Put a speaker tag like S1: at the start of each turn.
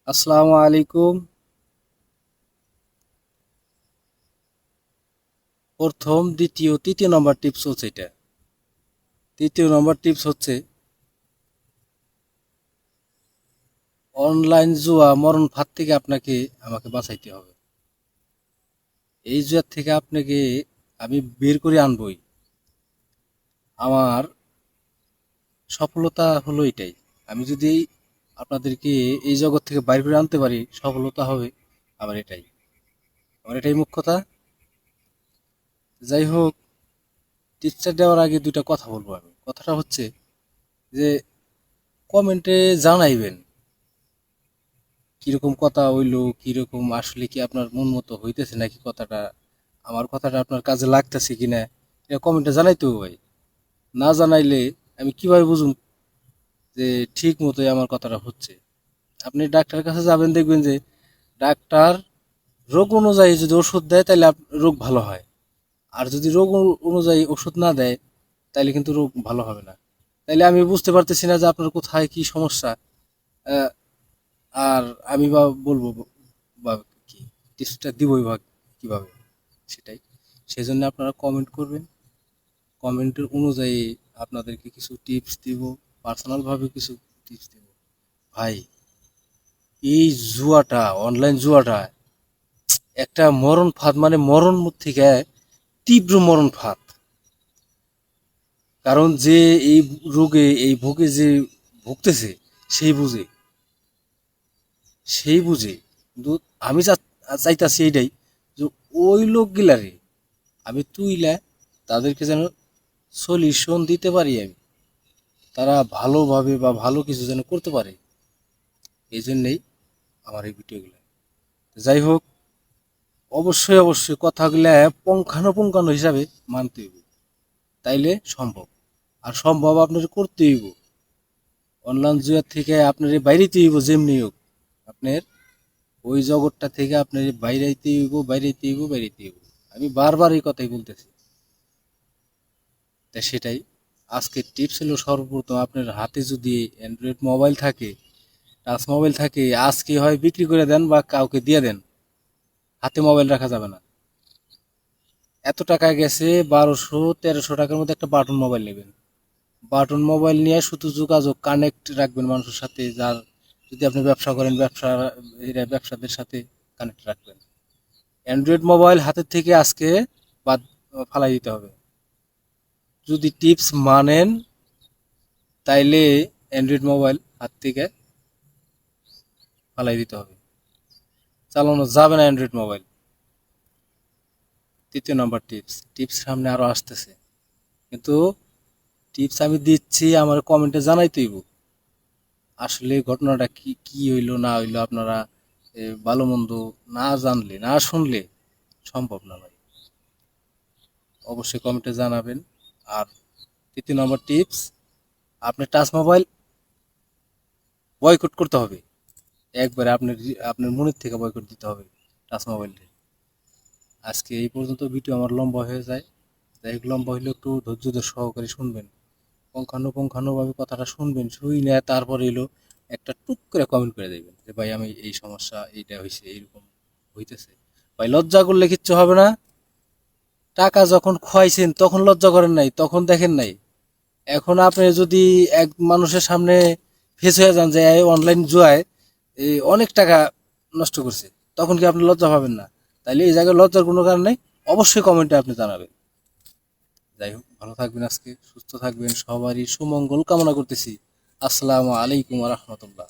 S1: আসসালামু আলাইকুম। প্রথম, দ্বিতীয়, তৃতীয় নম্বর টিপস হচ্ছে এটা। তৃতীয় নম্বর টিপস হচ্ছে অনলাইন জুয়া মরণ ফাঁদ থেকে আমাকে বাঁচাইতে হবে। এই জুয়ার থেকে আপনাকে আমি বের করে আনবই। আমার সফলতা হলো এটাই। আমি যদি আপনাদেরকে এই জগৎ থেকে বাইর করে আনতে পারি, সফলতা হবে আমার এটাই। আমার এটাই মুখ্য কথা। যাই হোক, টিপসটা দেওয়ার আগে দুইটা কথা বলবো আমি। কথাটা হচ্ছে যে কমেন্টে জানাইবেন কিরকম কথা হইলো, কিরকম আসলে কি আপনার মন মতো হইতেছে নাকি কথাটা, আমার কথাটা আপনার কাজে লাগতেছে কিনা, এটা কমেন্টে জানাইতে হবে ভাই। না জানাইলে আমি কিভাবে বুঝুম যে ঠিক মতোই আমার কথাটা হচ্ছে। আপনি ডাক্তারের কাছে যাবেন, দেখবেন যে ডাক্তার রোগ অনুযায়ী যদি ওষুধ দেয় তাহলে রোগ ভালো হয়। আর যদি রোগ অনুযায়ী ওষুধ না দেয় তাহলে কিন্তু রোগ ভালো হবে না। তাইলে আমি বুঝতে পারতেছি না যে আপনার কোথায় কি সমস্যা। আহ, আর আমি বা বলবো বা কি টিপসটা দিবই বা কিভাবে, সেটাই। সেজন্য আপনারা কমেন্ট করবেন। কমেন্টের অনুযায়ী আপনাদেরকে কিছু টিপস দিব, পার্সোনালভাবে কিছু টিপস দিব। ভাই, এই জুয়াটা, অনলাইন জুয়াটা একটা মরণ ফাঁদ, মানে মরণ থেকে তীব্র মরণ ফাঁদ। কারণ যে এই রোগে, এই ভোগে যে ভুগতেছে সেই বুঝে, সেই বুঝে। কিন্তু আমি চাইতাছি এইটাই যে ওই লোকগুলারে আমি তুইলা তাদেরকে যেন সলিউশন দিতে পারি আমি, তারা ভালোভাবে বা ভালো কিছু যেন করতে পারে। এই জন্যেই আমার এই ভিডিওগুলো। যাই হোক, অবশ্যই অবশ্যই কথাগুলো পুঙ্খানুপুঙ্খানু হিসাবে মানতে হইব, তাইলে সম্ভব। আর সম্ভব আপনার করতে হইব। অনলাইন জুয়ার থেকে আপনার বাইরেতে হইব, যেমনি হোক আপনার ওই জগৎটা থেকে আপনার বাইরেতে হইব, বাইরেতে হইব, বাইরেতে হইব। আমি বারবার এই কথাই বলতেছি। তা সেটাই আজকের টিপস হলো, সর্বপ্রথম আপনার হাতে যদি অ্যান্ড্রয়েড মোবাইল থাকে, টাচ মোবাইল থাকে, আজকে হয় বিক্রি করে দেন বা কাউকে দিয়ে দেন। হাতে মোবাইল রাখা যাবে না। এত টাকা গেছে, 1200-1300 টাকার মধ্যে একটা বাটন মোবাইল নেবেন। বাটন মোবাইল নিয়ে শুধু যোগাযোগ, কানেক্ট রাখবেন মানুষের সাথে, যার যদি আপনি ব্যবসা করেন, ব্যবসাদের সাথে কানেক্ট রাখবেন। অ্যান্ড্রয়েড মোবাইল হাতের থেকে আজকে বাদ ফালাই দিতে হবে। যদি টিপস মানেন তাইলে অ্যান্ড্রয়েড মোবাইল হাত থেকে ফালাই দিতে হবে, চালানো যাবে না অ্যান্ড্রয়েড মোবাইল। তৃতীয় নম্বর টিপস, টিপস সামনে আরো আসতেছে, কিন্তু টিপস আমি দিচ্ছি, আমার কমেন্টে জানাই তৈব আসলে ঘটনাটা কি কি হইলো না হইলো। আপনারা ভালো মন্দ না জানলে, না শুনলে সম্ভব না ভাই। অবশ্যই কমেন্টে জানাবেন। আর তৃতীয় নম্বর টিপস, আপনি টাচ মোবাইল বয়কট করতে হবে একবারে। আপনার আপনার মনের থেকে বয়কট দিতে হবে টাচ মোবাইলটা। আজকে এই পর্যন্ত। ভিডিও আমার লম্বা হয়ে যায়, যাই হোক, লম্বা হইলে একটু ধৈর্য ধরে সহকারে শুনবেন, পুঙ্খানুপুঙ্খানুভাবে কথাটা শুনবেন। শুই না তারপরে এলো একটা টুক করে কমেন্ট করে দেবেন যে ভাই আমি এই সমস্যা, এইটা হয়েছে, এইরকম হইতেছে। ভাই, লজ্জা করলে কিচ্ছু হবে না। টাকা যখন খোয়াইছেন তখন লজ্জা করেন নাই, তখন দেখেন নাই। এখন আপনি যদি এক মানুষের সামনে ফেস হয়ে যান যে অনলাইন জুয়ায় অনেক টাকা নষ্ট করছে, তখন কি আপনি লজ্জা পাবেন না? তাইলে এই জায়গায় লজ্জার কোনো কারণ নেই। অবশ্যই কমেন্টে আপনি জানাবেন। যাই হোক, ভালো থাকবেন, আজকে সুস্থ থাকবেন, সবারই সুমঙ্গল কামনা করতেছি। আসসালামু আলাইকুম রহমতুল্লাহ।